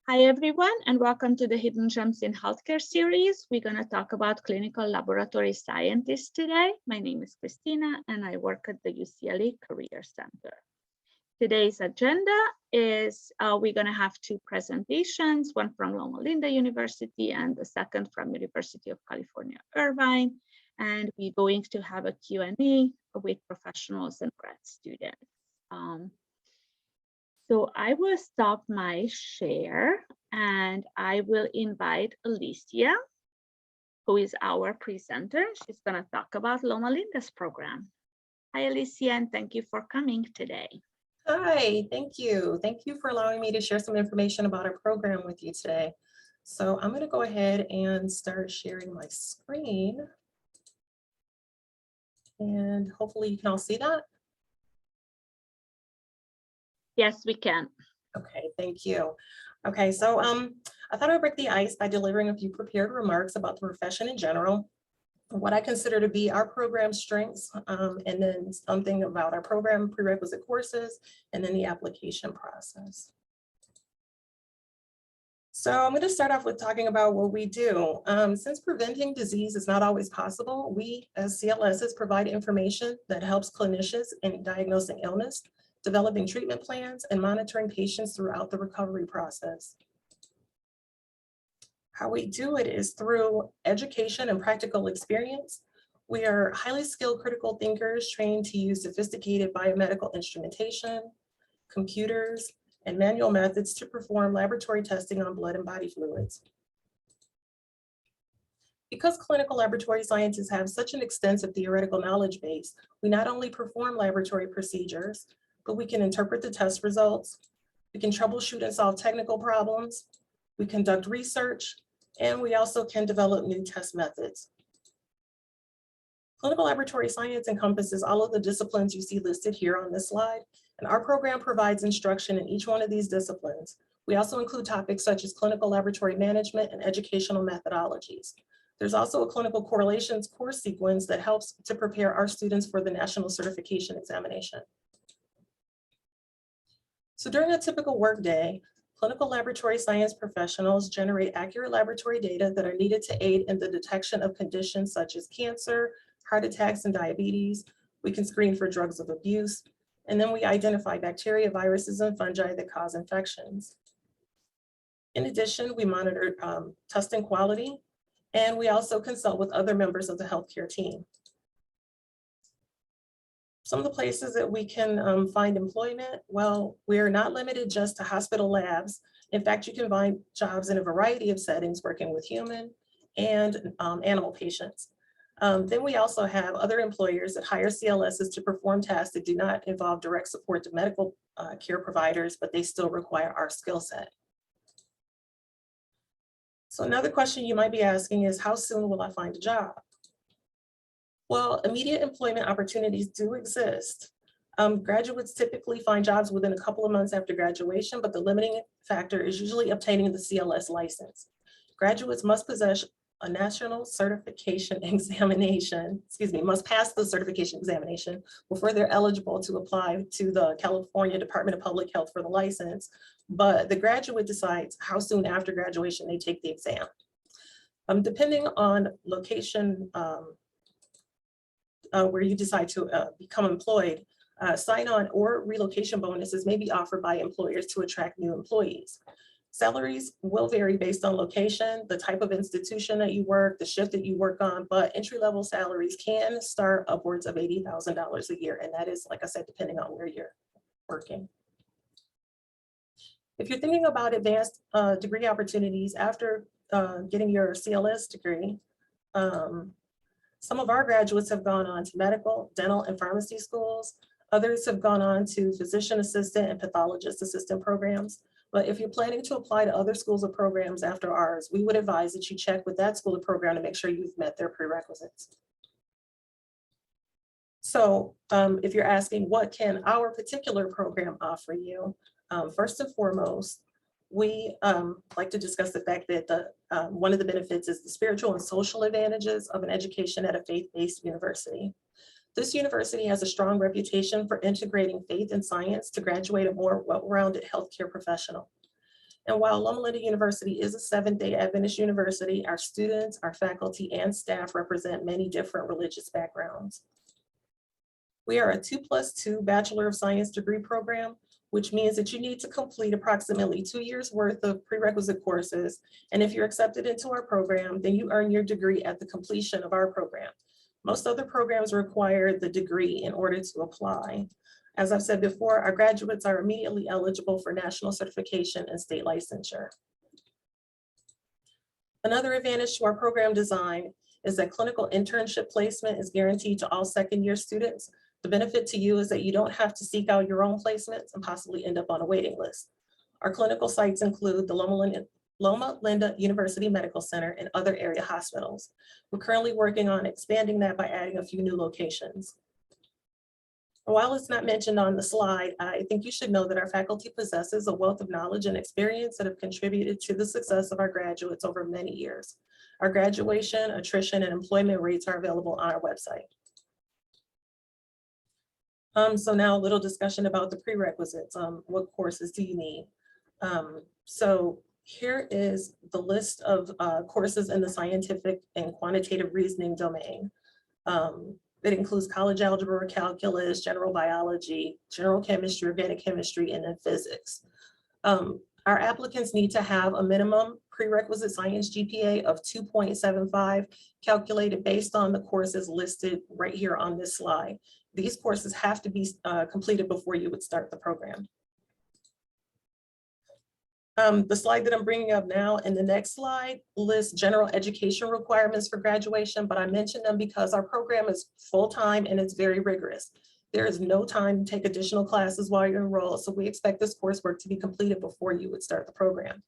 Hi, everyone, and welcome to the Hidden Gems in Healthcare series. We're going to talk about clinical laboratory scientists today. My name is Christina, and I work at the UCLA Career Center. Today's agenda is we're going to have two presentations, one from Loma Linda University and the second from University of California, Irvine. And we're going to have a Q&A with professionals and grad students. So I will stop my share and I will invite Alicia, who is our presenter. She's going to talk about Loma Linda's program. Hi, Alicia, and thank you for coming today. Hi, thank you. Thank you for allowing me to share some information about our program with you today. So I'm going to go ahead and start sharing my screen. And hopefully you can all see that. Yes, we can. Okay, thank you. Okay, so I thought I'd break the ice by delivering a few prepared remarks about the profession in general, what I consider to be our program strengths, and then something about our program prerequisite courses, and then the application process. So I'm going to start off with talking about what we do. Since preventing disease is not always possible, we as CLSs provide information that helps clinicians in diagnosing illness, developing treatment plans, and monitoring patients throughout the recovery process. How we do it is through education and practical experience. We are highly skilled critical thinkers trained to use sophisticated biomedical instrumentation, computers, and manual methods to perform laboratory testing on blood and body fluids. Because clinical laboratory scientists have such an extensive theoretical knowledge base, we not only perform laboratory procedures, but we can interpret the test results, we can troubleshoot and solve technical problems, we conduct research, and we also can develop new test methods. Clinical laboratory science encompasses all of the disciplines you see listed here on this slide, and our program provides instruction in each one of these disciplines. We also include topics such as clinical laboratory management and educational methodologies. There's also a clinical correlations course sequence that helps to prepare our students for the national certification examination. So during a typical workday, clinical laboratory science professionals generate accurate laboratory data that are needed to aid in the detection of conditions such as cancer, heart attacks, and diabetes. We can screen for drugs of abuse, and then we identify bacteria, viruses, and fungi that cause infections. In addition, we monitor testing quality, and we also consult with other members of the healthcare team. Some of the places that we can find employment, well, we're not limited just to hospital labs. In fact, you can find jobs in a variety of settings working with human and animal patients. Then we also have other employers that hire CLSs to perform tasks that do not involve direct support to medical care providers, but they still require our skill set. So another question you might be asking is, how soon will I find a job? Well, immediate employment opportunities do exist. Graduates typically find jobs within a couple of months after graduation, but the limiting factor is usually obtaining the CLS license. Graduates must possess a national certification examination, must pass the certification examination before they're eligible to apply to the California Department of Public Health for the license, but the graduate decides how soon after graduation they take the exam. Depending on location where you decide to become employed, sign-on or relocation bonuses may be offered by employers to attract new employees. Salaries will vary based on location, the type of institution that you work, the shift that you work on, but entry-level salaries can start upwards of $80,000 a year. And that is, like I said, depending on where you're working. If you're thinking about advanced degree opportunities after getting your CLS degree, some of our graduates have gone on to medical, dental, and pharmacy schools. Others have gone on to physician assistant and pathologist assistant programs. But if you're planning to apply to other schools or programs after ours, we would advise that you check with that school or program to make sure you've met their prerequisites. So if you're asking, what can our particular program offer you? First and foremost, we like to discuss the fact that one of the benefits is the spiritual and social advantages of an education at a faith-based university. This university has a strong reputation for integrating faith and science to graduate a more well-rounded healthcare professional. And while Loma Linda University is a Seventh-day Adventist university, our students, our faculty, and staff represent many different religious backgrounds. We are a 2+2 Bachelor of Science degree program, which means that you need to complete approximately 2 years worth of prerequisite courses. And if you're accepted into our program, then you earn your degree at the completion of our program. Most other programs require the degree in order to apply. As I've said before, our graduates are immediately eligible for national certification and state licensure. Another advantage to our program design is that clinical internship placement is guaranteed to all second-year students. The benefit to you is that you don't have to seek out your own placements and possibly end up on a waiting list. Our clinical sites include the Loma Linda University Medical Center and other area hospitals. We're currently working on expanding that by adding a few new locations. While it's not mentioned on the slide, I think you should know that our faculty possesses a wealth of knowledge and experience that have contributed to the success of our graduates over many years. Our graduation, attrition, and employment rates are available on our website. So now a little discussion about the prerequisites. What courses do you need? So here is the list of courses in the scientific and quantitative reasoning domain. It includes college algebra, calculus, general biology, general chemistry, organic chemistry, and then physics. Our applicants need to have a minimum prerequisite science GPA of 2.75 calculated based on the courses listed right here on this slide. These courses have to be completed before you would start the program. The slide that I'm bringing up now and the next slide lists general education requirements for graduation, but I mention them because our program is full-time and it's very rigorous. There is no time to take additional classes while you're enrolled, so we expect this coursework to be completed before you would start the program.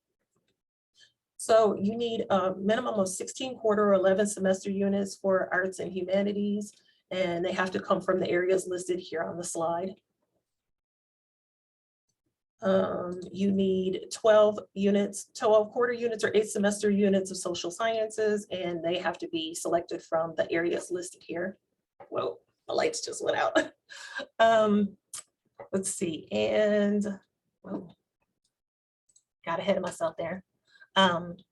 So you need a minimum of 16 quarter or 11 semester units for arts and humanities, and they have to come from the areas listed here on the slide. You need 12 units, 12 quarter units or 8 semester units of social sciences, and they have to be selected from the areas listed here. Whoa, the lights just went out. Let's see, and whoa, got ahead of myself there. And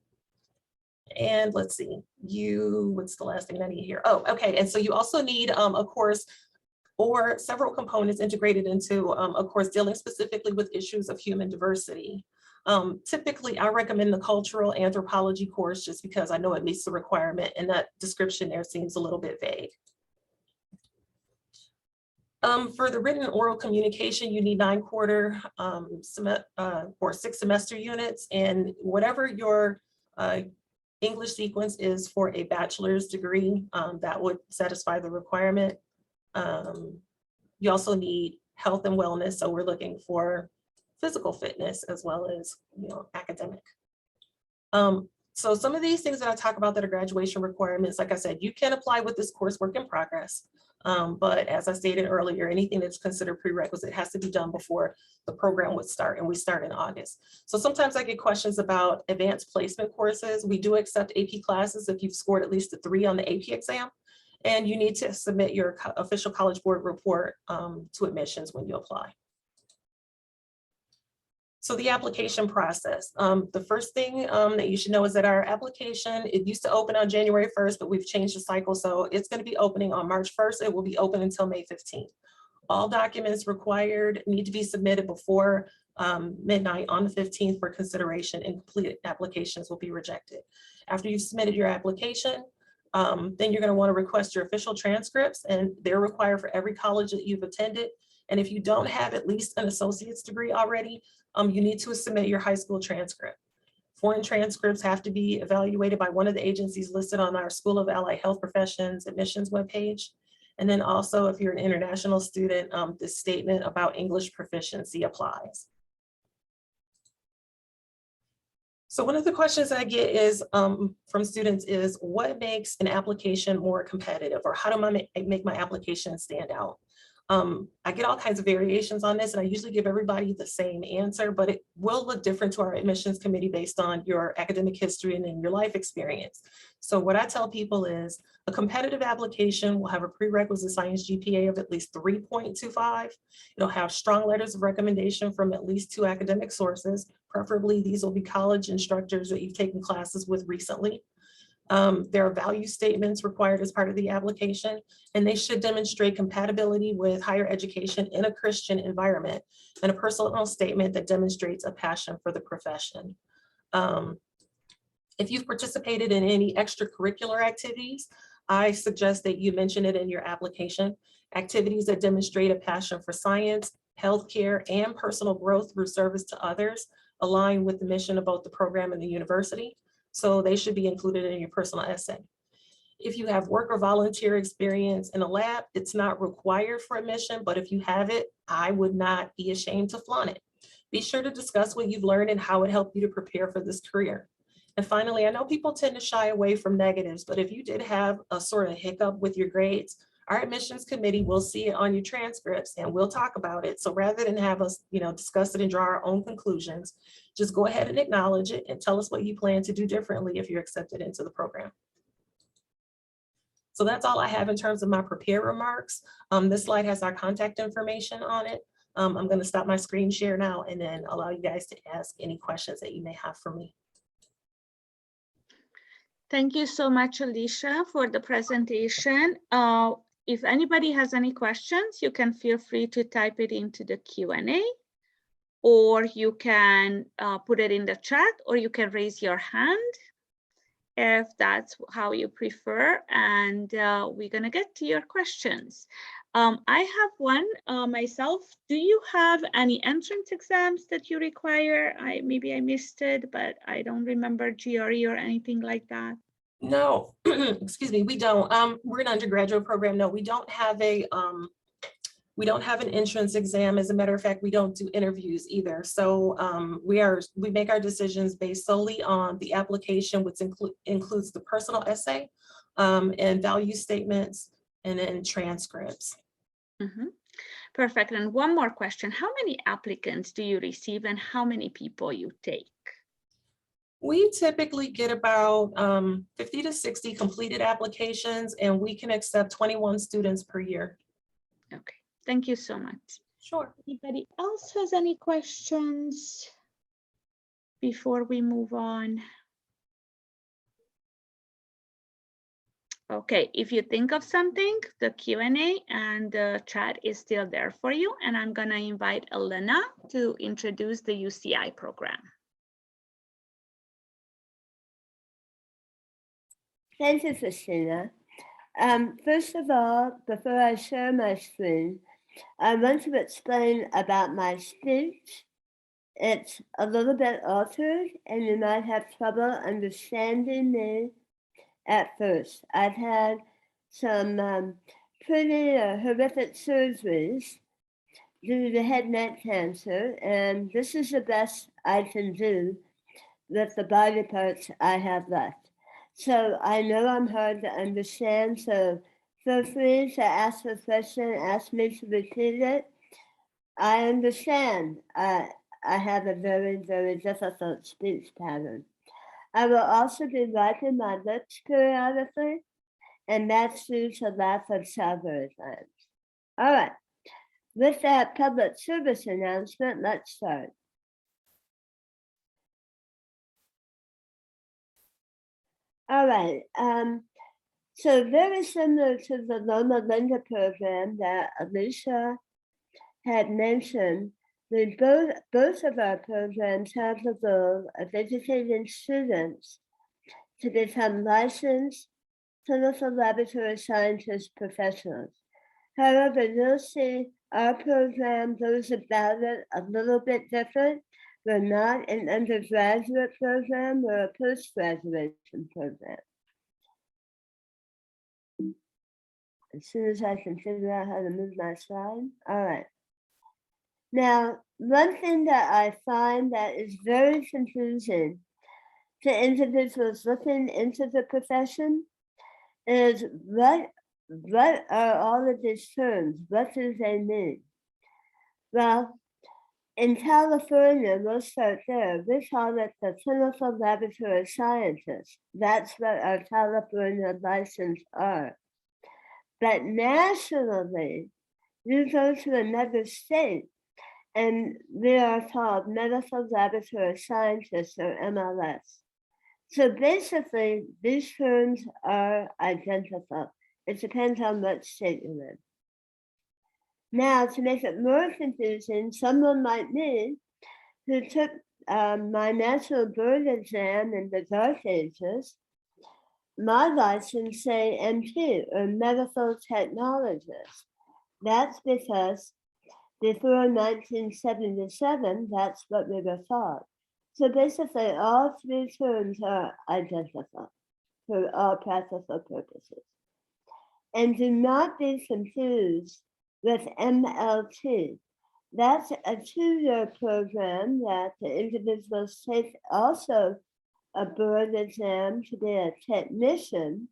let's see, what's the last thing I need here? Oh, okay, and so you also need a course or several components integrated into a course dealing specifically with issues of human diversity. Typically, I recommend the cultural anthropology course just because I know it meets the requirement, and that description there seems a little bit vague. For the written and oral communication, you need 9 quarter or 6 semester units, and whatever your English sequence is for a bachelor's degree, that would satisfy the requirement. You also need health and wellness, so we're looking for physical fitness as well as, academic. So some of these things that I talk about that are graduation requirements, like I said, you can apply with this coursework in progress. But as I stated earlier, anything that's considered prerequisite has to be done before the program would start, and we start in August. So sometimes I get questions about advanced placement courses. We do accept AP classes if you've scored at least a 3 on the AP exam. And you need to submit your official College Board report to admissions when you apply. So the application process. The first thing that you should know is that our application, it used to open on January 1st, but we've changed the cycle. So it's going to be opening on March 1st. It will be open until May 15th. All documents required need to be submitted before midnight on the 15th for consideration, and completed applications will be rejected. After you've submitted your application, then you're going to want to request your official transcripts, and they're required for every college that you've attended. And if you don't have at least an associate's degree already, you need to submit your high school transcript. Foreign transcripts have to be evaluated by one of the agencies listed on our School of Allied Health Professions admissions webpage. And then also, if you're an international student, this statement about English proficiency applies. So one of the questions I get is from students is, what makes an application more competitive, or how do I make my application stand out? I get all kinds of variations on this, and I usually give everybody the same answer, but it will look different to our admissions committee based on your academic history and then your life experience. So what I tell people is a competitive application will have a prerequisite science GPA of at least 3.25. It'll have strong letters of recommendation from at least 2 academic sources. Preferably, these will be college instructors that you've taken classes with recently. There are value statements required as part of the application, and they should demonstrate compatibility with higher education in a Christian environment, and a personal statement that demonstrates a passion for the profession. If you've participated in any extracurricular activities, I suggest that you mention it in your application. Activities that demonstrate a passion for science, healthcare, and personal growth through service to others align with the mission of both the program and the university. So they should be included in your personal essay. If you have work or volunteer experience in a lab, it's not required for admission, but if you have it, I would not be ashamed to flaunt it. Be sure to discuss what you've learned and how it helped you to prepare for this career. And finally, I know people tend to shy away from negatives, but if you did have a sort of hiccup with your grades, our admissions committee will see it on your transcripts and we'll talk about it. So rather than have us, discuss it and draw our own conclusions, just go ahead and acknowledge it and tell us what you plan to do differently if you're accepted into the program. So that's all I have in terms of my prepared remarks. This slide has our contact information on it. I'm going to stop my screen share now and then allow you guys to ask any questions that you may have for me. Thank you so much, Alicia, for the presentation. If anybody has any questions, you can feel free to type it into the Q&A, or you can put it in the chat, or you can raise your hand if that's how you prefer, and we're gonna get to your questions. I have one myself. Do you have any entrance exams that you require? Maybe I missed it, but I don't remember GRE or anything like that. No, excuse me, we don't. We're an undergraduate program. No, we don't have an entrance exam. As a matter of fact, we don't do interviews either. So we make our decisions based solely on the application, which includes the personal essay and value statements and then transcripts. Mm-hmm. Perfect. And one more question. How many applicants do you receive and how many people you take? We typically get about 50 to 60 completed applications, and we can accept 21 students per year. Okay, thank you so much. Sure. Anybody else has any questions before we move on? Okay, if you think of something, the Q&A and the chat is still there for you, and I'm gonna invite Elena to introduce the UCI program. Thank you, Christina. First of all, before I share my screen, I want to explain about my speech. It's a little bit altered, and you might have trouble understanding me at first. I've had some pretty horrific surgeries due to head and neck cancer, and this is the best I can do with the body parts I have left. So I know I'm hard to understand, so feel free to ask a question, ask me to repeat it. I understand I have a very, very difficult speech pattern. I will also be wiping my lips periodically, and that's due to lack of salivary glands. All right, with that public service announcement, let's start. All right, so very similar to the Loma Linda program that Alicia had mentioned, both of our programs have the goal of educating students to become licensed clinical laboratory scientist professionals. However, you'll see our program goes about it a little bit different. We're not an undergraduate program, we're a post-graduation program. As soon as I can figure out how to move my slide. All right. Now, one thing that I find that is very confusing to individuals looking into the profession is what what are all of these terms? What do they mean? Well, in California, we'll start there. We call it the clinical laboratory scientist. That's what our California license are. But nationally, you go to another state and we are called medical laboratory scientists or MLS. So basically, these terms are identical. It depends on what state you're in. Now, to make it more confusing, someone like me who took my national board exam in the dark ages, my license say MP or medical technologist. That's because before 1977, that's what we were taught. So basically, all three terms are identical for all practical purposes. And do not be confused with MLT. That's a 2-year program that the individuals take also a board exam to be a technician.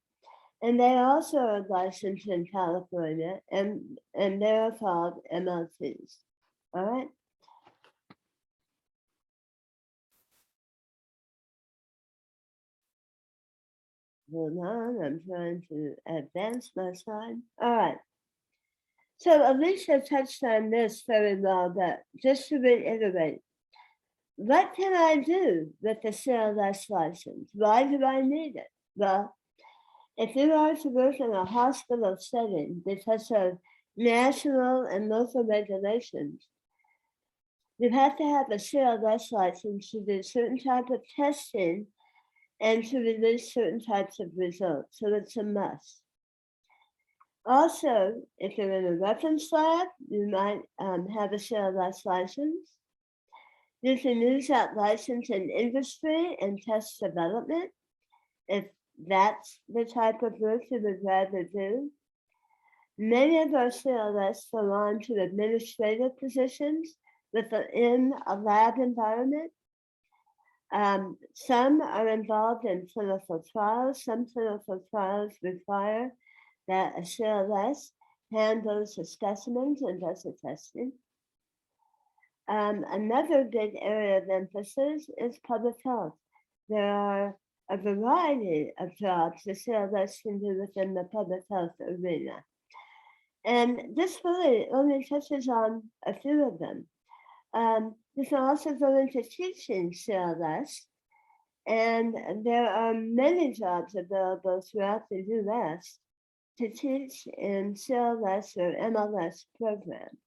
And they also are licensed in California and they're called MLTs. All right. Hold on, I'm trying to advance my slide. All right. So Alicia touched on this very well, but just to reiterate, what can I do with the CLS license? Why do I need it? Well, if you are to work in a hospital setting because of national and local regulations, you have to have a CLS license to do certain type of testing and to release certain types of results. So it's a must. Also, if you're in a reference lab, you might have a CLS license. You can use that license in industry and test development, if that's the type of work you would rather do. Many of our CLS belong to administrative positions within a lab environment. Some are involved in clinical trials. Some clinical trials require that a CLS handles the specimens and does the testing. Another big area of emphasis is public health. There are a variety of jobs the CLS can do within the public health arena. And this really only touches on a few of them. You can also go into teaching CLS, and there are many jobs available throughout the US to teach in CLS or MLS programs.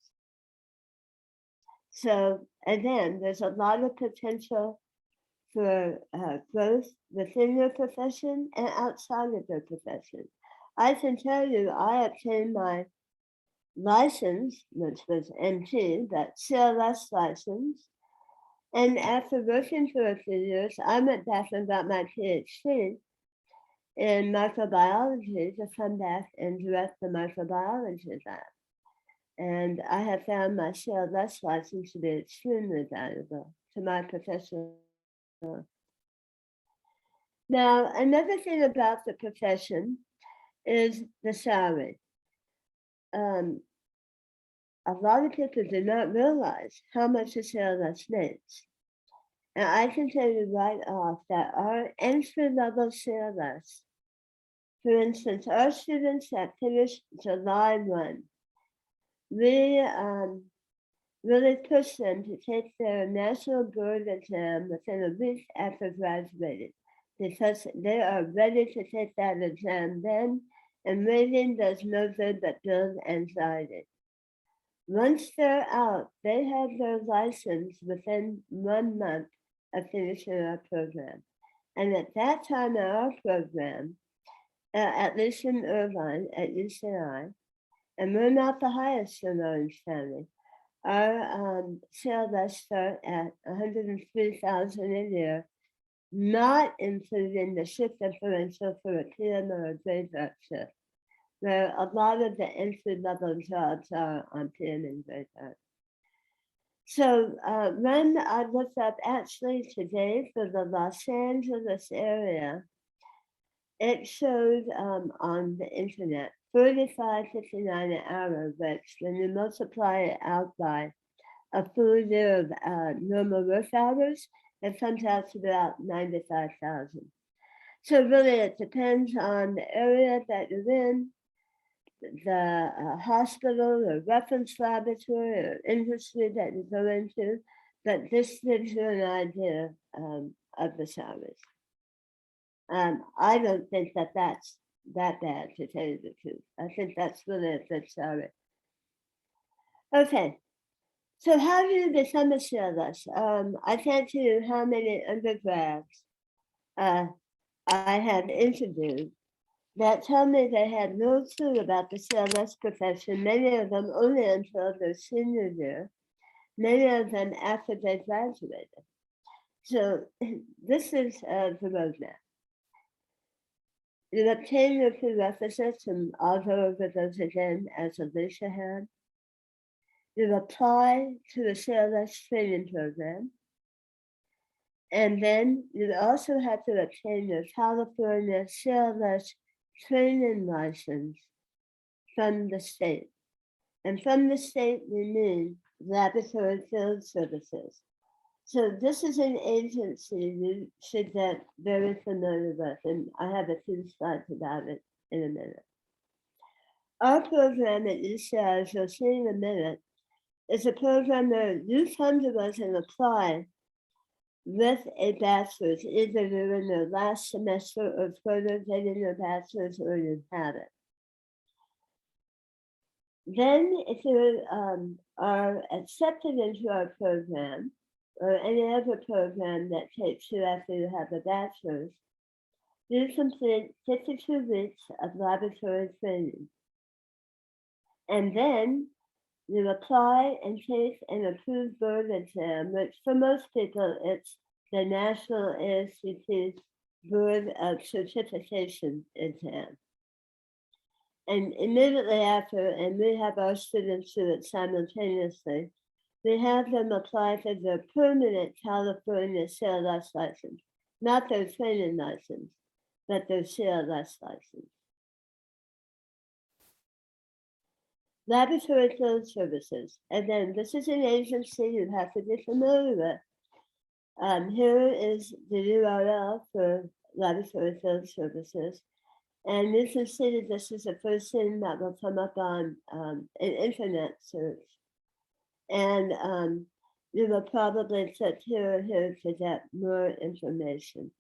So again, there's a lot of potential for growth within your profession and outside of your profession. I can tell you, I obtained my license, which was MT, that CLS license. And after working for a few years, I went back and got my PhD in microbiology to come back and direct the microbiology lab. And I have found my CLS license to be extremely valuable to my profession. Now, another thing about the profession is the salary. A lot of people do not realize how much a CLS makes. And I can tell you right off that our entry-level CLS, for instance, our students that finished July 1, we really push them to take their national board exam within a week after graduating, because they are ready to take that exam then, and waiting does no good but build anxiety. Once they're out, they have their license within 1 month of finishing our program. And at that time in our program, at least in Irvine, at UCI, and we're not the highest in Orange County, our CLS start at $103,000 a year, not including the shift differential for a PM or a graveyard shift, where a lot of the entry-level jobs are on PM and graveyard. So when I looked up actually today for the Los Angeles area, it showed on the internet $45.59 an hour, which when you multiply it out by a full year of normal work hours, it comes out to about $95,000. So really it depends on the area that you're in, the hospital or reference laboratory or industry that you go into, but this gives you an idea of the salaries. I don't think that that's that bad, to tell you the truth. I think that's really a good salary. Okay, so how do you become a CLS? I can't tell you how many undergrads I have interviewed that tell me they had no clue about the CLS profession, many of them only until their senior year, many of them after they graduated. So this is the roadmap. You obtain your prerequisites, and I'll go over those again as Alicia had. You apply to the CLS training program. And then you also have to obtain your California CLS training license from the state. And from the state, we mean Laboratory Field Services. So this is an agency you should get very familiar with, and I have a few slides about it in a minute. Our program at UCI, as you'll see in a minute, is a program where you come to us and apply with a bachelor's, either you're in your last semester or further getting your bachelor's or you have it. Then if you are accepted into our program or any other program that takes you after you have a bachelor's, you complete 52 weeks of laboratory training. And then you apply and take an approved board exam, which for most people, it's the National ASCP Board of Certification exam. And immediately after, and we have our students do it simultaneously, we have them apply for their permanent California CLS license, not their training license, but their CLS license. Laboratory Field Services. And then this is an agency you have to be familiar with. Here is the URL for Laboratory Field Services. And you can see that this is the first thing that will come up on an internet search. And you will probably click here or here to get more information.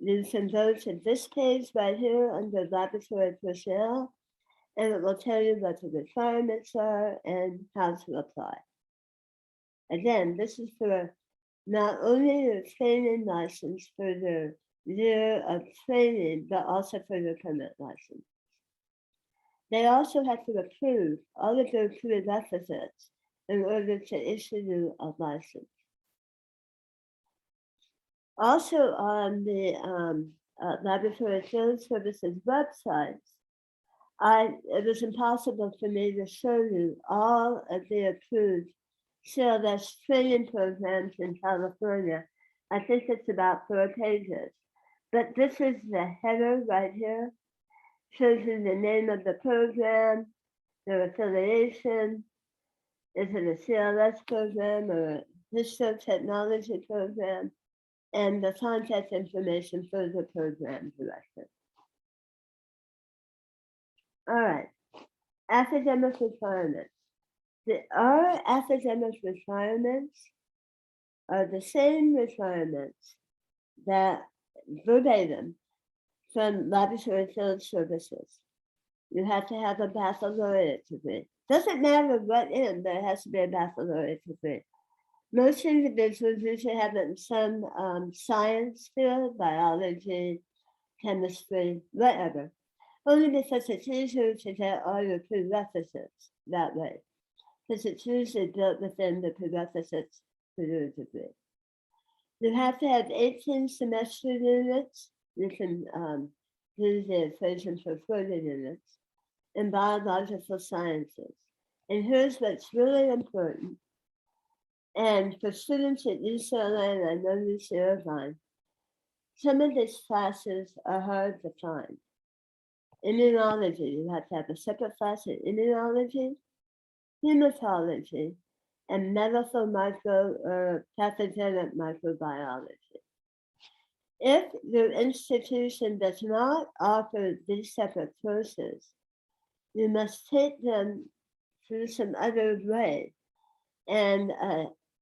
You can go to this page right here under Laboratory Personnel, and it will tell you what the requirements are and how to apply. Again, this is for not only your training license for your year of training, but also for your permit license. They also have to approve all of their prerequisites in order to issue you a license. Also on the Laboratory Field Services website, it was impossible for me to show you all of the approved CLS training programs in California. I think it's about 4 pages. But this is the header right here. Shows you the name of the program, their affiliation. Is it a CLS program or a digital technology program? And the contact information for the program director. All right, academic requirements. Our academic requirements are the same requirements that verbatim from Laboratory Field Services. You have to have a baccalaureate degree. Doesn't matter what in, there has to be a baccalaureate degree. Most individuals usually have it in some science field, biology, chemistry, whatever. Only because it's easier to get all your prerequisites that way, because it's usually built within the prerequisites for your degree. You have to have 18 semester units. You can do the equation for 40 units in biological sciences. And here's what's really important. And for students at UCLA, and I know UC Irvine, some of these classes are hard to find. Immunology, you have to have a separate class in immunology, hematology, and medical micro or pathogenic microbiology. If your institution does not offer these separate courses, you must take them through some other way. And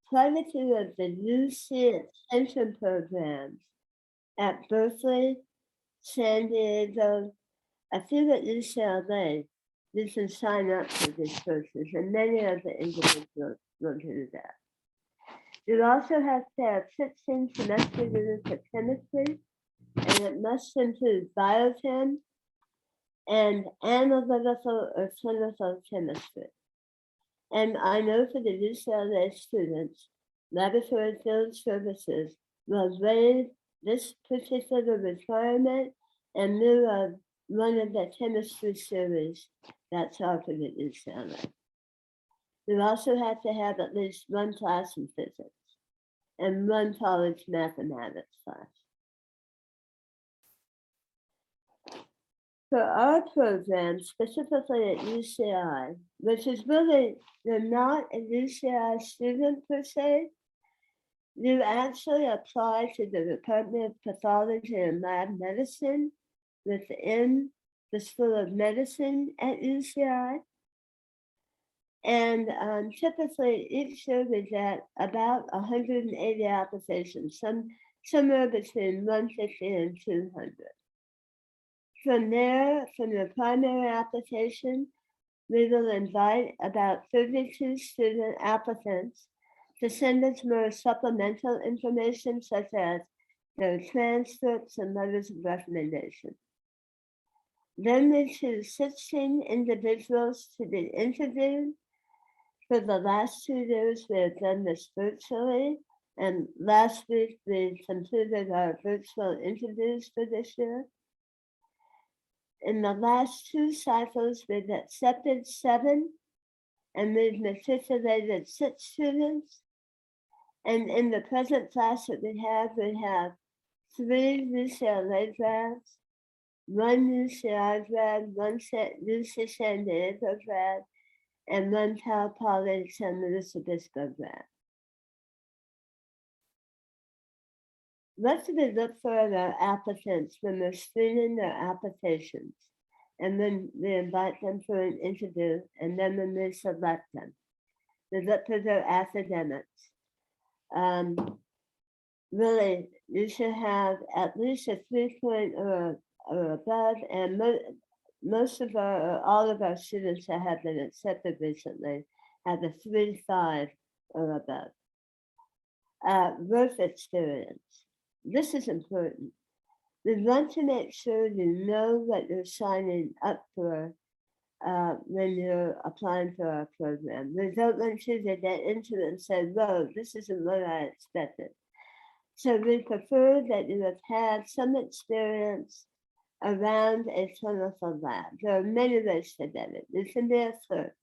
quite a few of the UC extension programs at Berkeley, San Diego, a few at UCLA, you can sign up for these courses, and many of the individuals will do that. You also have to have 16 semester units of chemistry, and it must include biochem and analytical or clinical chemistry. And I know for the UCLA students, laboratory field services will waive this particular requirement and lieu of one of the chemistry series that's offered at UCLA. You also have to have at least one class in physics and one college mathematics class. For our program, specifically at UCI, which is really, you're not a UCI student per se, you actually apply to the Department of Pathology and Lab Medicine within the School of Medicine at UCI. And typically each year we get about 180 applications, somewhere between 150 and 200. From there, from your primary application, we will invite about 32 student applicants to send us more supplemental information, such as their transcripts and letters of recommendation. Then we choose 16 individuals to be interviewed. For the last 2 years, we have done this virtually, and last week we completed our virtual interviews for this year. In the last 2 cycles, we've accepted 7, and we've matriculated 6 students. And in the present class that we have 3 UCLA grads, 1 UCI grad, 1 UC San Diego grad, and 1 Cal Poly San Luis Obispo grad. What do we look for in our applicants when we're screening their applications, and when we invite them for an interview, and then when we select them? We look for their academics. Really, you should have at least a 3 or above, and most of all of our students that have been accepted recently have a 3.5 or above. Work experience. This is important. We want to make sure you know what you're signing up for when you're applying for our program. We don't want you to get into it and say, whoa, this isn't what I expected. So we prefer that you have had some experience around a clinical lab. There are many ways to get it. You can be a clerk.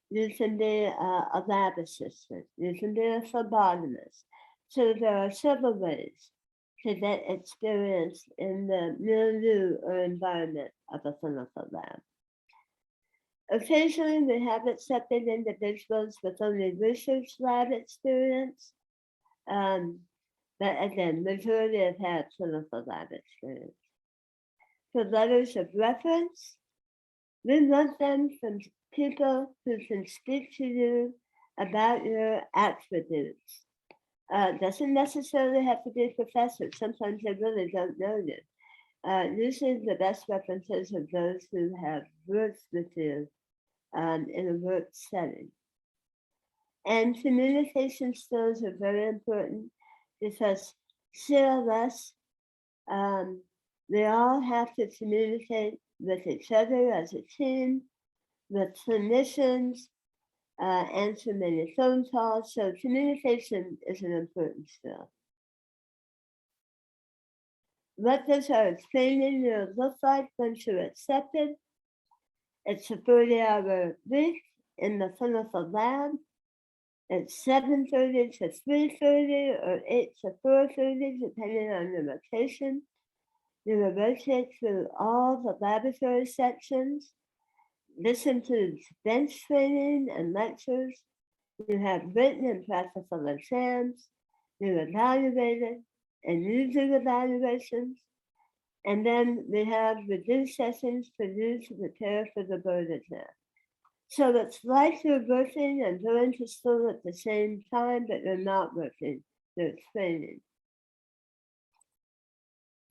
You can be a lab assistant. You can be a phlebotomist. So there are several ways to get experience in the milieu or environment of a clinical lab. Occasionally, we have accepted individuals with only research lab experience. But again, majority have had clinical lab experience. For letters of reference, we want them from people who can speak to you about your attributes. Doesn't necessarily have to be professors. Sometimes they really don't know you. Usually the best references are those who have worked with you in a work setting. And communication skills are very important because CLS, we all have to communicate with each other as a team, with clinicians, answer many phone calls. So communication is an important skill. What does our training year look like once you're accepted? It's a 40-hour week in the clinical lab. It's 7:30 to 3:30 or 8 to 4:30, depending on the location. You will rotate through all the laboratory sections, listen to bench training and lectures. You have written and practical exams. You evaluated and using evaluations. And then we have reduced sessions to use to prepare for the board exam. So it's like you're working and going to school at the same time, but you're not working, you're training.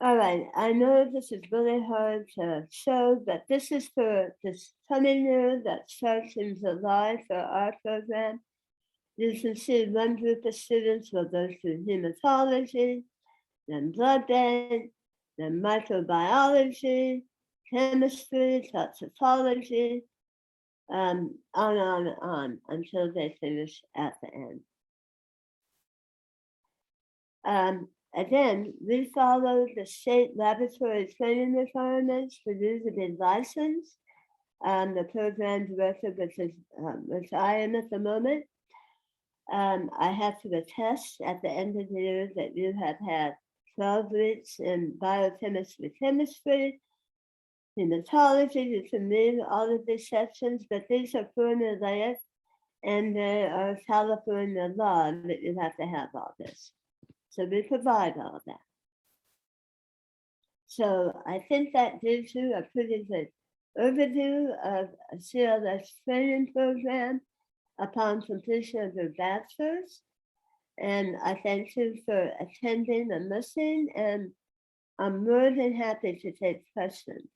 All right, I know this is really hard to show, but this is for this coming year that starts in July for our program. You can see one group of students will go through hematology, then blood bank, then microbiology, chemistry, toxicology, on and on until they finish at the end. Again, we follow the state laboratory training requirements for you to be licensed. The program director, which I am at the moment, I have to attest at the end of the year that you have had 12 weeks in biochemistry, chemistry, hematology. You can read all of these sections, but these are formulaic, and they are California law that you have to have all this. So we provide all that. So I think that gives you a pretty good overview of a CLS training program upon completion of your bachelor's. And I thank you for attending and listening, and I'm more than happy to take questions.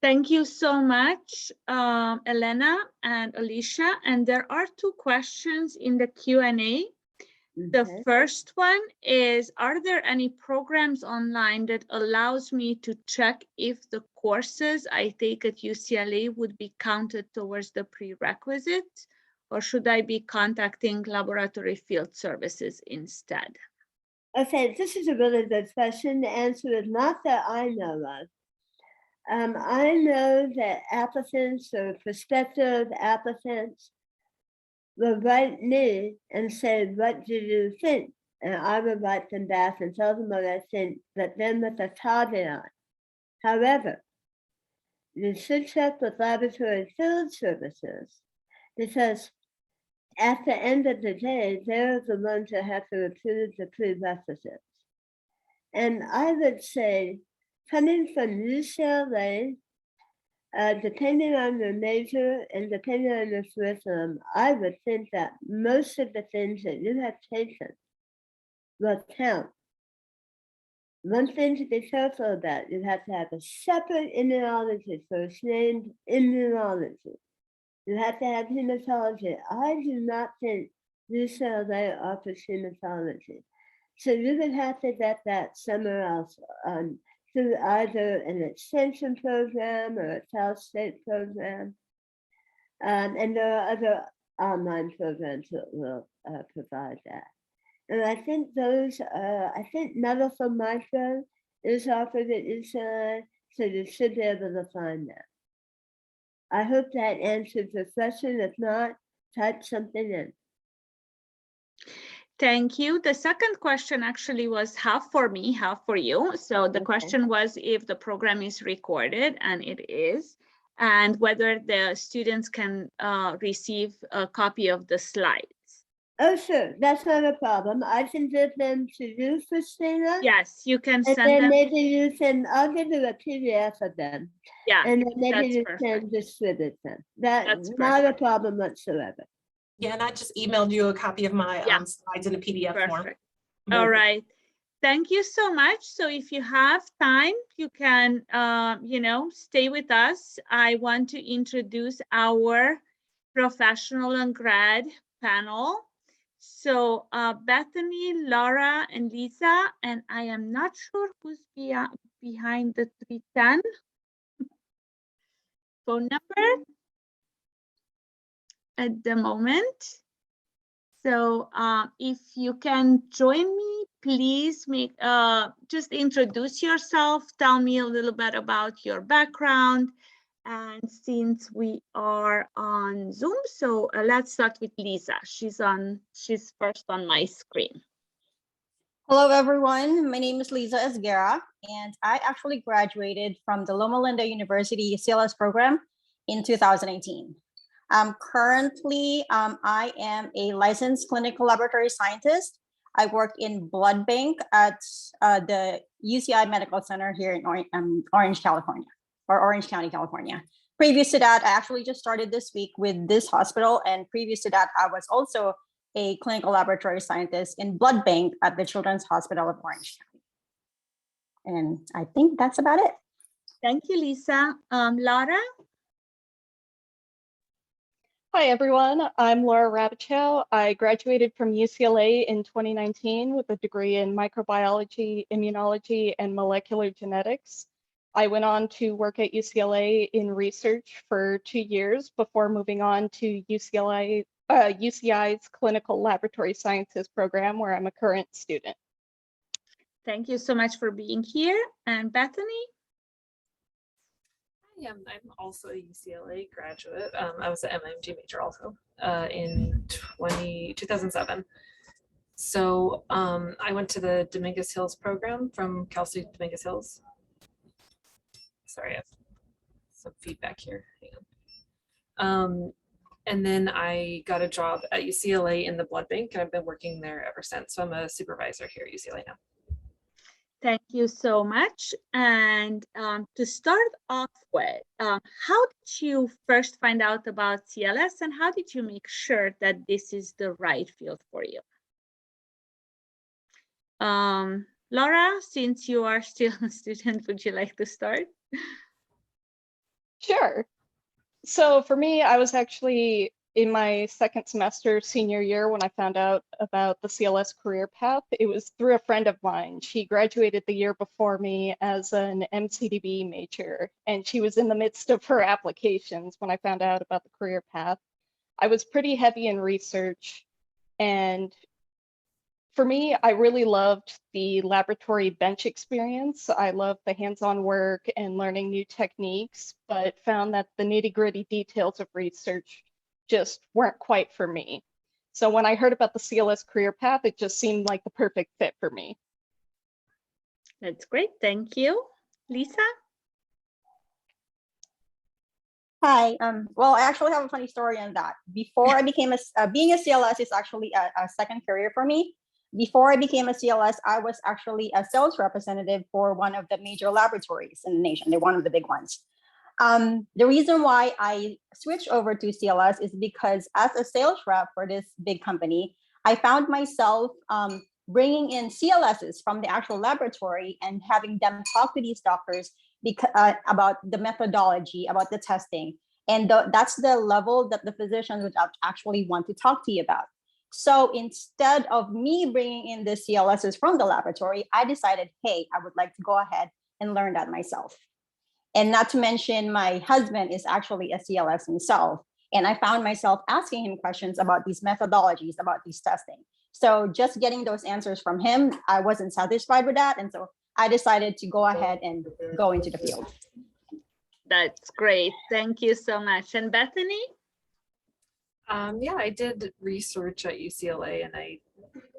Thank you so much, Elena and Alicia. And there are two questions in the Q&A. The Okay. first one is, are there any programs online that allows me to check if the courses I take at UCLA would be counted towards the prerequisites, or should I be contacting laboratory field services instead? Okay, this is a really good question. The answer is not that I know of. I know that applicants or prospective applicants will write me and say, what do you think? And I will write them back and tell them what I think, but then with a caveat. However, you should check with laboratory field services, because at the end of the day, they're the ones that have to approve the prerequisites. And I would say, coming from UCLA, depending on your major and depending on your curriculum, I would think that most of the things that you have taken will count. One thing to be careful about, you have to have a separate immunology course named immunology. You have to have hematology. I do not think UCLA offers hematology. So you would have to get that somewhere else through either an extension program or a Cal State program. And there are other online programs that will provide that. And I think I think medical micro is offered at UCLA, so you should be able to find that. I hope that answers the question. If not, type something in. Thank you. The second question actually was half for me, half for you. So the question was if the program is recorded, and it is, and whether the students can receive a copy of the slides. Oh, sure. That's not a problem. I can give them to you, Christina. Yes, you can and send then them. maybe you can, I'll give you a PDF of them. Yeah, and then maybe you perfect. can distribute them. That's not perfect. a problem whatsoever. Yeah, and I just emailed you a copy of my slides in a PDF form. Perfect. All right. Thank you so much. So if you have time, you can, stay with us. I want to introduce our professional and grad panel. So Bethany, Laura, and Lisa, and I am not sure who's behind the 310 phone number at the moment. So if you can join me, please just introduce yourself, tell me a little bit about your background. And since we are on Zoom, so let's start with Lisa. She's first on my screen. Hello, everyone. My name is Lisa Esguerra, and I actually graduated from the Loma Linda University CLS program in 2018. Currently, I am a licensed clinical laboratory scientist. I work in blood bank at the UCI Medical Center here in Orange, California, or Orange County, California. Previous to that, I actually just started this week with this hospital, and previous to that, I was also a clinical laboratory scientist in blood bank at the Children's Hospital of Orange County. And I think that's about it. Thank you, Lisa. Laura? Hi, everyone. I'm Laura Rabichow. I graduated from UCLA in 2019 with a degree in microbiology, immunology, and molecular genetics. I went on to work at UCLA in research for 2 years before moving on to UCI's Clinical Laboratory Sciences program, where I'm a current student. Thank you so much for being here. And Bethany? I'm also a UCLA graduate. I was an MIMG major also in 2007. So I went to the Dominguez Hills program from Cal State Dominguez Hills. Sorry, I have some feedback here. Hang on. And then I got a job at UCLA in the blood bank, and I've been working there ever since. So I'm a supervisor here at UCLA now. Thank you so much. And to start off with, how did you first find out about CLS, and how did you make sure that this is the right field for you? Laura, since you are still a student, would you like to start? Sure. So for me, I was actually in my second semester senior year when I found out about the CLS career path. It was through a friend of mine. She graduated the year before me as an MCDB major, and she was in the midst of her applications when I found out about the career path. I was pretty heavy in research, and for me, I really loved the laboratory bench experience. I loved the hands-on work and learning new techniques, but found that the nitty-gritty details of research just weren't quite for me. So when I heard about the CLS career path, it just seemed like the perfect fit for me. That's great. Thank you. Lisa? Hi. Well, I actually have a funny story on that. Before I became being a CLS is actually a second career for me. Before I became a CLS, I was actually a sales representative for one of the major laboratories in the nation. They're one of the big ones. The reason why I switched over to CLS is because as a sales rep for this big company, I found myself bringing in CLSs from the actual laboratory and having them talk to these doctors about the methodology, about the testing. And that's the level that the physicians would actually want to talk to you about. So instead of me bringing in the CLSs from the laboratory, I decided, hey, I would like to go ahead and learn that myself. And not to mention, my husband is actually a CLS himself. And I found myself asking him questions about these methodologies, about these testing. So just getting those answers from him, I wasn't satisfied with that. And so I decided to go ahead and go into the field. That's great. Thank you so much. And Bethany? Yeah, I did research at UCLA, and I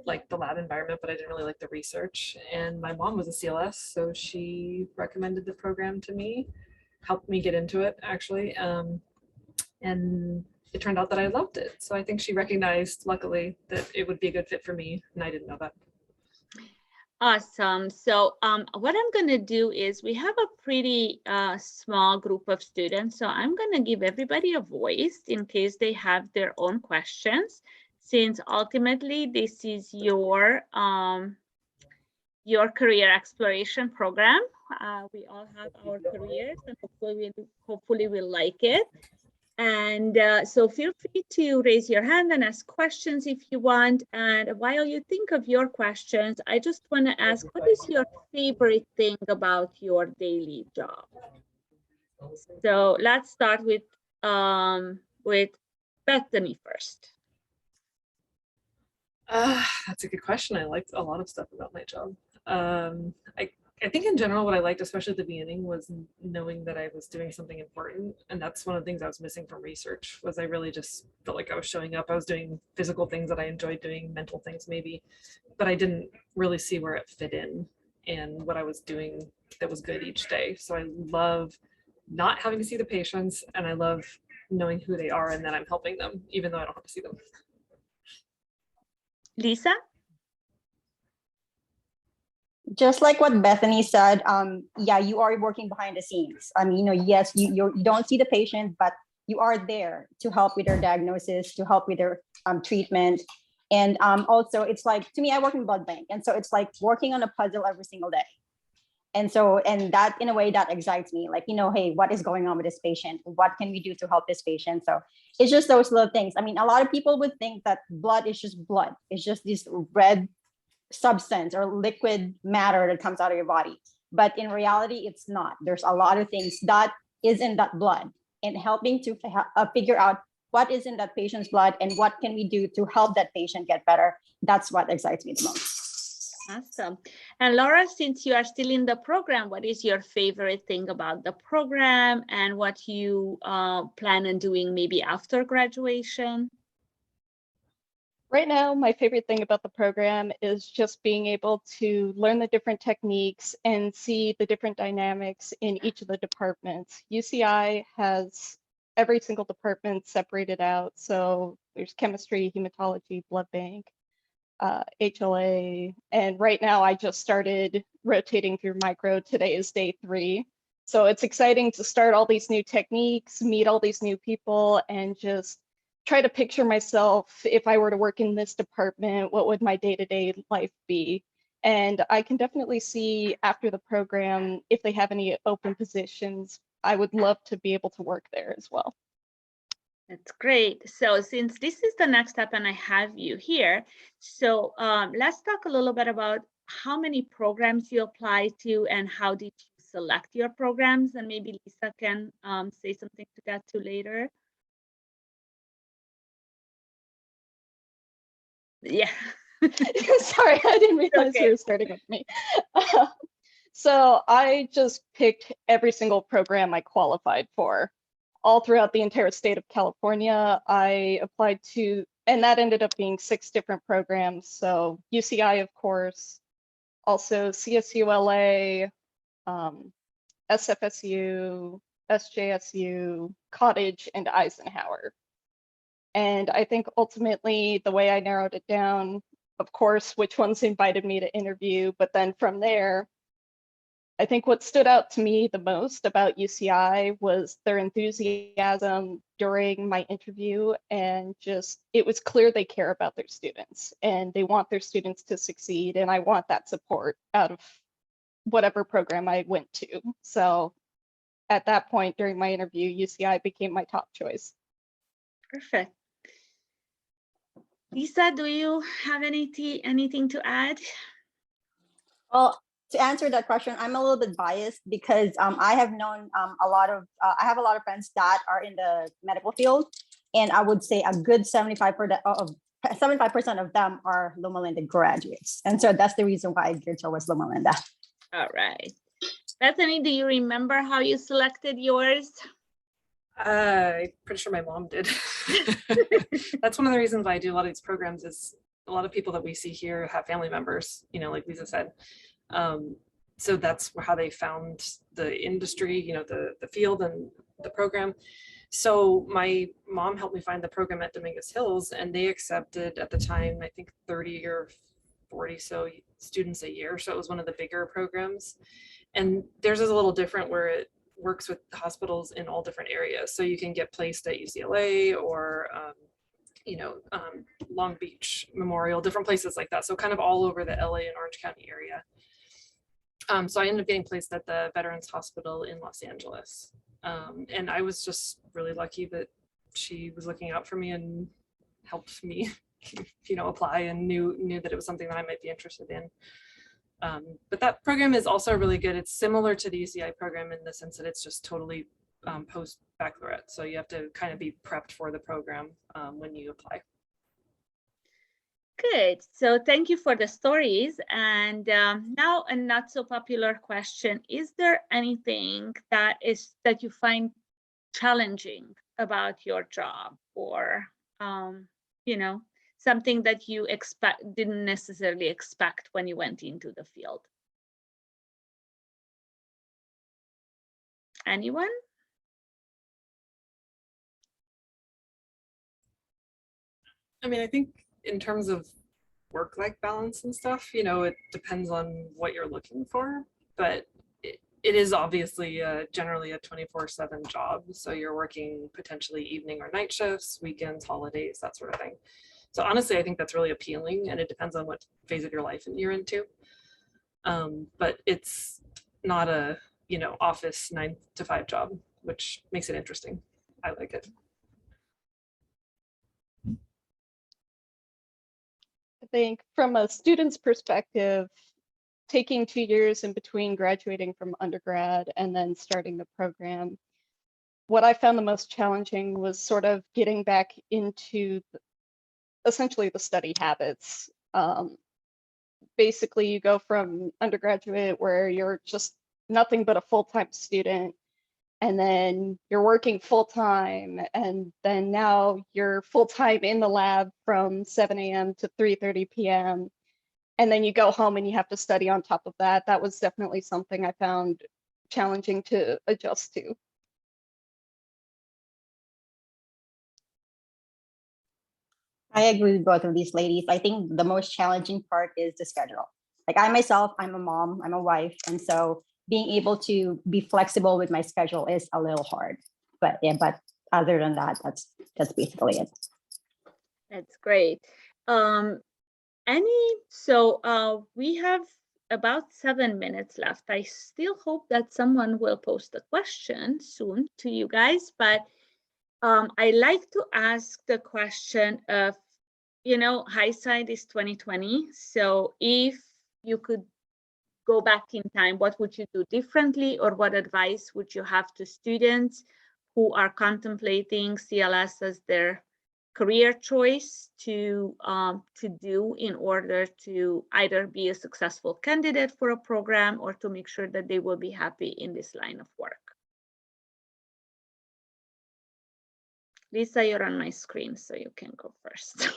liked the lab environment, but I didn't really like the research. And my mom was a CLS, so she recommended the program to me, helped me get into it actually. And it turned out that I loved it. So I think she recognized, luckily, that it would be a good fit for me, and I didn't know that. Awesome. So what I'm going to do is we have a pretty small group of students. So I'm going to give everybody a voice in case they have their own questions, since ultimately this is your career exploration program. We all have our careers, and hopefully we'll like it. And so feel free to raise your hand and ask questions if you want. And while you think of your questions, I just want to ask, what is your favorite thing about your daily job? So let's start with Bethany first. That's a good question. I liked a lot of stuff about my job. I think in general, what I liked, especially at the beginning, was knowing that I was doing something important. And that's one of the things I was missing from research, was I really just felt like I was showing up. I was doing physical things that I enjoyed doing, mental things maybe, but I didn't really see where it fit in and what I was doing that was good each day. So I love not having to see the patients, and I love knowing who they are and that I'm helping them, even though I don't have to see them. Lisa? Just like what Bethany said, yeah, you are working behind the scenes. I mean, yes, you don't see the patient, but you are there to help with their diagnosis, to help with their treatment. And also, it's like, to me, I work in blood bank. And so it's like working on a puzzle every single day. And so, and that in a way that excites me, like, hey, what is going on with this patient? What can we do to help this patient? So it's just those little things. I mean, a lot of people would think that blood is just blood. It's just this red substance or liquid matter that comes out of your body. But in reality, it's not. There's a lot of things that is in that blood, and helping to figure out what is in that patient's blood and what can we do to help that patient get better. That's what excites me the most. Awesome. And Laura, since you are still in the program, what is your favorite thing about the program, and what you plan on doing maybe after graduation? Right now, my favorite thing about the program is just being able to learn the different techniques and see the different dynamics in each of the departments. UCI has every single department separated out. So there's chemistry, hematology, blood bank, HLA. And right now I just started rotating through micro. Today is day 3. So it's exciting to start all these new techniques, meet all these new people, and just try to picture myself, if I were to work in this department, what would my day-to-day life be? And I can definitely see after the program, if they have any open positions, I would love to be able to work there as well. That's great. So since this is the next step and I have you here, so let's talk a little bit about how many programs you apply to and how did you select your programs, and maybe Lisa can say something to that too later. Yeah. Sorry, I didn't realize Okay. you were starting with me. So I just picked every single program I qualified for. All throughout the entire state of California, I applied to, and that ended up being 6 different programs. So UCI, of course, also CSULA, SFSU, SJSU, Cottage, and Eisenhower. And I think ultimately the way I narrowed it down, of course, which ones invited me to interview, but then from there, I think what stood out to me the most about UCI was their enthusiasm during my interview, and just, it was clear they care about their students and they want their students to succeed. And I want that support out of whatever program I went to. So at that point during my interview, UCI became my top choice. Perfect. Lisa, do you have anything to add? Well, to answer that question, I'm a little bit biased because I have known I have a lot of friends that are in the medical field, and I would say a good 75% of them are Loma Linda graduates. And so that's the reason why I geared towards Loma Linda. All right. Bethany, do you remember how you selected yours? I'm pretty sure my mom did. That's one of the reasons why I do a lot of these programs, is a lot of people that we see here have family members, like Lisa said. So that's how they found the industry, the field and the program. So my mom helped me find the program at Dominguez Hills, and they accepted at the time, I think 30 or 40 so students a year. So it was one of the bigger programs. And theirs is a little different, where it works with hospitals in all different areas. So you can get placed at UCLA or, Long Beach Memorial, different places like that. So kind of all over the LA and Orange County area. So I ended up getting placed at the Veterans Hospital in Los Angeles. And I was just really lucky that she was looking out for me and helped me, apply, and knew that it was something that I might be interested in. But that program is also really good. It's similar to the UCI program in the sense that it's just totally post-baccalaureate. So you have to kind of be prepped for the program when you apply. Good. So thank you for the stories. And now a not so popular question. Is there anything that you find challenging about your job, or something that you didn't necessarily expect when you went into the field? Anyone? I mean, I think in terms of work-life balance and stuff, it depends on what you're looking for, but it is obviously generally a 24/7 job. So you're working potentially evening or night shifts, weekends, holidays, that sort of thing. So honestly, I think that's really appealing, and it depends on what phase of your life you're into. But it's not a, office 9 to 5 job, which makes it interesting. I like it. I think from a student's perspective, taking 2 years in between graduating from undergrad and then starting the program, what I found the most challenging was sort of getting back into essentially the study habits. Basically, you go from undergraduate where you're just nothing but a full-time student, and then you're working full-time, and then now you're full-time in the lab from 7 a.m. to 3:30 p.m. And then you go home and you have to study on top of that. That was definitely something I found challenging to adjust to. I agree with both of these ladies. I think the most challenging part is the schedule. Like I myself, I'm a mom, I'm a wife. And so being able to be flexible with my schedule is a little hard. But yeah, but other than that, that's basically it. That's great. We have about 7 minutes left. I still hope that someone will post a question soon to you guys, but I like to ask the question of, hindsight is 2020. So if you could go back in time, what would you do differently, or what advice would you have to students who are contemplating CLS as their career choice to do in order to either be a successful candidate for a program or to make sure that they will be happy in this line of work? Lisa, you're on my screen, so you can go first.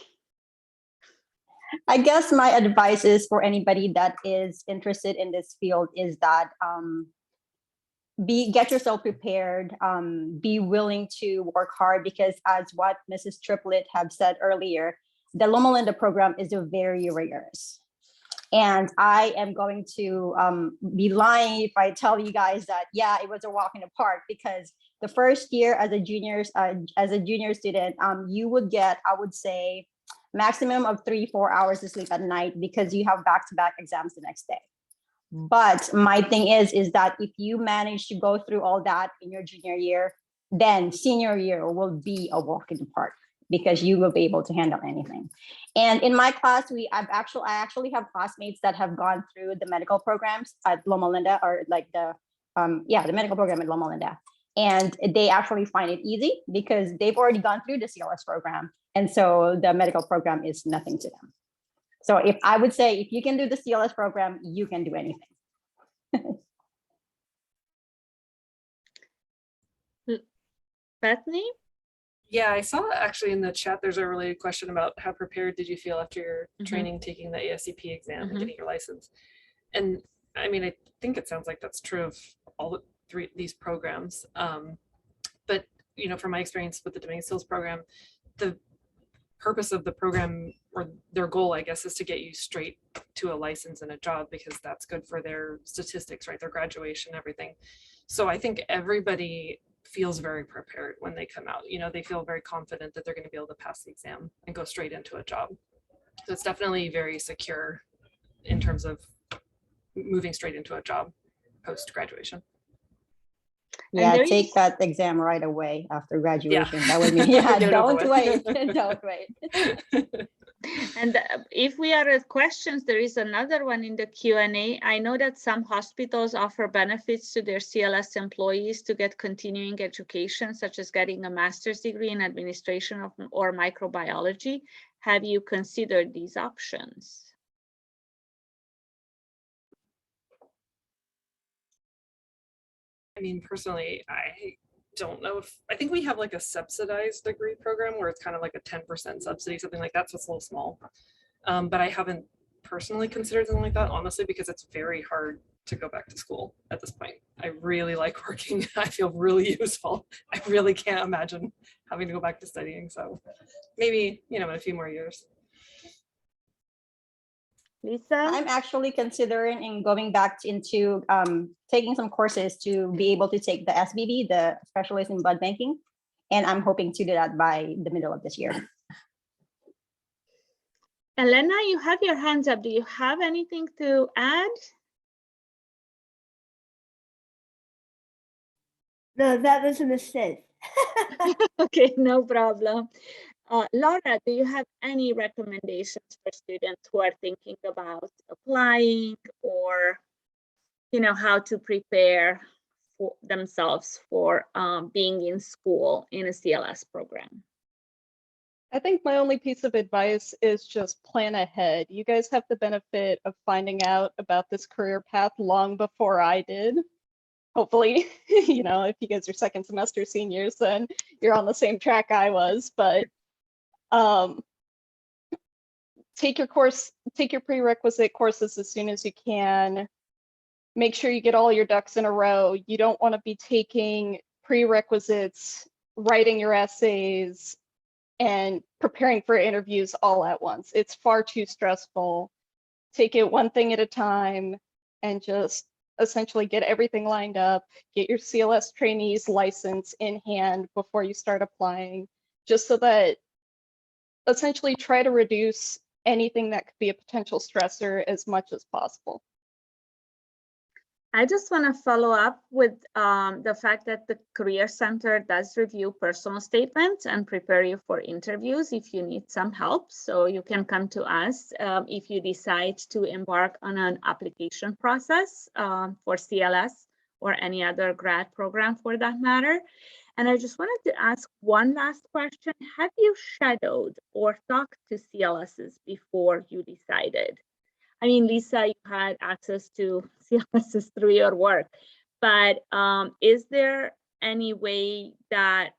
I guess my advice is for anybody that is interested in this field is that get yourself prepared, be willing to work hard, because as what Mrs. Triplett have said earlier, the Loma Linda program is a very rigorous. And I am going to be lying if I tell you guys that, yeah, it was a walk in the park, because the first year as a junior student, you would get, I would say, maximum of 3-4 hours of sleep at night, because you have back-to-back exams the next day. But my thing is that if you manage to go through all that in your junior year, then senior year will be a walk in the park, because you will be able to handle anything. And in my class, I actually have classmates that have gone through the medical programs at Loma Linda, or like the medical program at Loma Linda. And they actually find it easy because they've already gone through the CLS program. And so the medical program is nothing to them. So I would say, if you can do the CLS program, you can do anything. Bethany? Yeah, I saw actually in the chat, there's a related question about how prepared did you feel after your training, taking the ASCP exam and getting your license? And I mean, I think it sounds like that's true of all these programs. But, from my experience with the Dominguez Hills program, the purpose of the program, or their goal, I guess, is to get you straight to a license and a job, because that's good for their statistics, right? Their graduation, everything. So I think everybody feels very prepared when they come out. They feel very confident that they're going to be able to pass the exam and go straight into a job. So it's definitely very secure in terms of moving straight into a job post-graduation. Yeah, take that exam right away after graduation. Yeah. That would mean, don't wait, don't wait. And if we are at questions, there is another one in the Q&A. I know that some hospitals offer benefits to their CLS employees to get continuing education, such as getting a master's degree in administration or microbiology. have you considered these options? I mean, personally, I don't know if, I think we have like a subsidized degree program where it's kind of like a 10% subsidy, something like that. So it's a little small. But I haven't personally considered something like that, honestly, because it's very hard to go back to school at this point. I really like working. I feel really useful. I really can't imagine having to go back to studying. So maybe, in a few more years. Lisa? I'm actually considering in going back into taking some courses to be able to take the SBB, the specialist in blood banking. And I'm hoping to do that by the middle of this year. Elena, you have your hands up. Do you have anything to add? No, that was a mistake. Okay, no problem. Laura, do you have any recommendations for students who are thinking about applying, or how to prepare for themselves for being in school in a CLS program? I think my only piece of advice is just plan ahead. You guys have the benefit of finding out about this career path long before I did. Hopefully, if you guys are second semester seniors, then you're on the same track I was. But take your prerequisite courses as soon as you can. Make sure you get all your ducks in a row. You don't want to be taking prerequisites, writing your essays, and preparing for interviews all at once. It's far too stressful. Take it one thing at a time and just essentially get everything lined up, get your CLS trainees license in hand before you start applying, just so that essentially try to reduce anything that could be a potential stressor as much as possible. I just want to follow up with the fact that the Career Center does review personal statements and prepare you for interviews if you need some help. So you can come to us if you decide to embark on an application process for CLS or any other grad program for that matter. And I just wanted to ask one last question. Have you shadowed or talked to CLSs before you decided? I mean, Lisa, you had access to CLSs through your work, but is there any way that,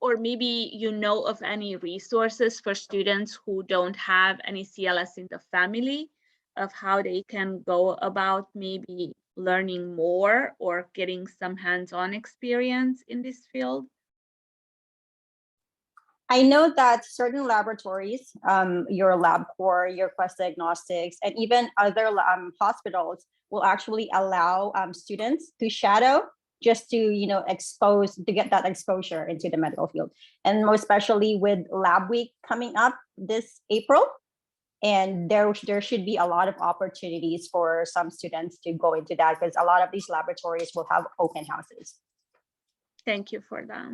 or maybe of any resources for students who don't have any CLS in the family, of how they can go about maybe learning more or getting some hands-on experience in this field? I know that certain laboratories, your LabCorp, your Quest Diagnostics, and even other hospitals will actually allow students to shadow just to get that exposure into the medical field. And most especially with Lab Week coming up this April, and there should be a lot of opportunities for some students to go into that, because a lot of these laboratories will have open houses. Thank you for that.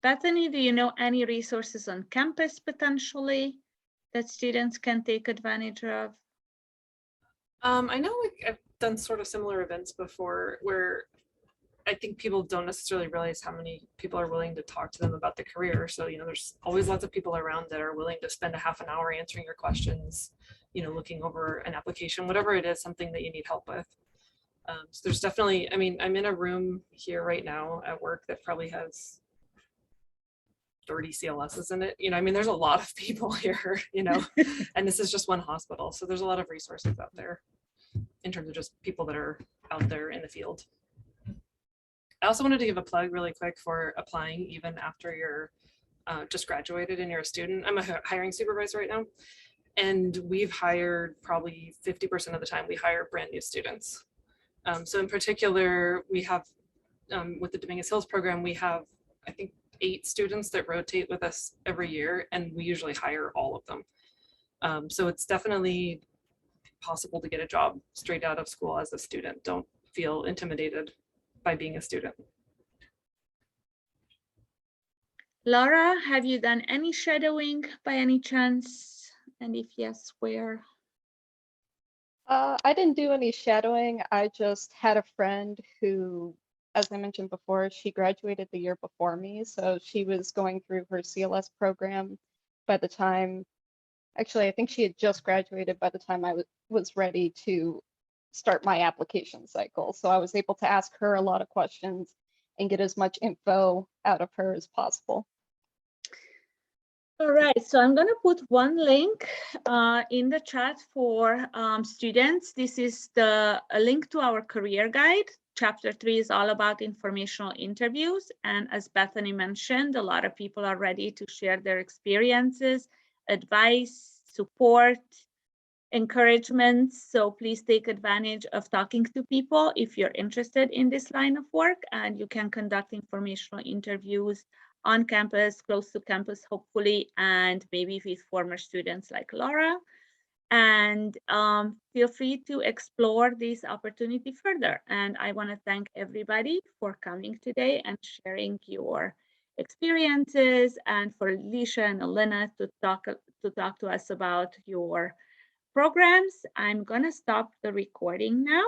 Bethany, do you know any resources on campus potentially that students can take advantage of? I know I've done sort of similar events before where I think people don't necessarily realize how many people are willing to talk to them about the career. So, there's always lots of people around that are willing to spend a half an hour answering your questions, looking over an application, whatever it is, something that you need help with. So there's definitely, I'm in a room here right now at work that probably has 30 CLSs in it. There's a lot of people here, and this is just one hospital. So there's a lot of resources out there in terms of just people that are out there in the field. I also wanted to give a plug really quick for applying even after you're just graduated and you're a student. I'm a hiring supervisor right now, and we've hired probably 50% of the time we hire brand new students. So in particular, we have with the Dominguez Hills program, we have, I think, 8 students that rotate with us every year, and we usually hire all of them. So it's definitely possible to get a job straight out of school as a student. Don't feel intimidated by being a student. Laura, have you done any shadowing by any chance? And if yes, where? I didn't do any shadowing. I just had a friend who, as I mentioned before, she graduated the year before me. So she was going through her CLS program. by the time, actually, I think she had just graduated by the time I was ready to start my application cycle. So I was able to ask her a lot of questions and get as much info out of her as possible. All right, so I'm going to put one link in the chat for students. This is a link to our career guide. Chapter 3 is all about informational interviews. And as Bethany mentioned, a lot of people are ready to share their experiences, advice, support, encouragement. So please take advantage of talking to people if you're interested in this line of work, and you can conduct informational interviews on campus, close to campus, hopefully, and maybe with former students like Laura. And feel free to explore this opportunity further. And I want to thank everybody for coming today and sharing your experiences, and for Alicia and Elena to talk to us about your programs. I'm going to stop the recording now.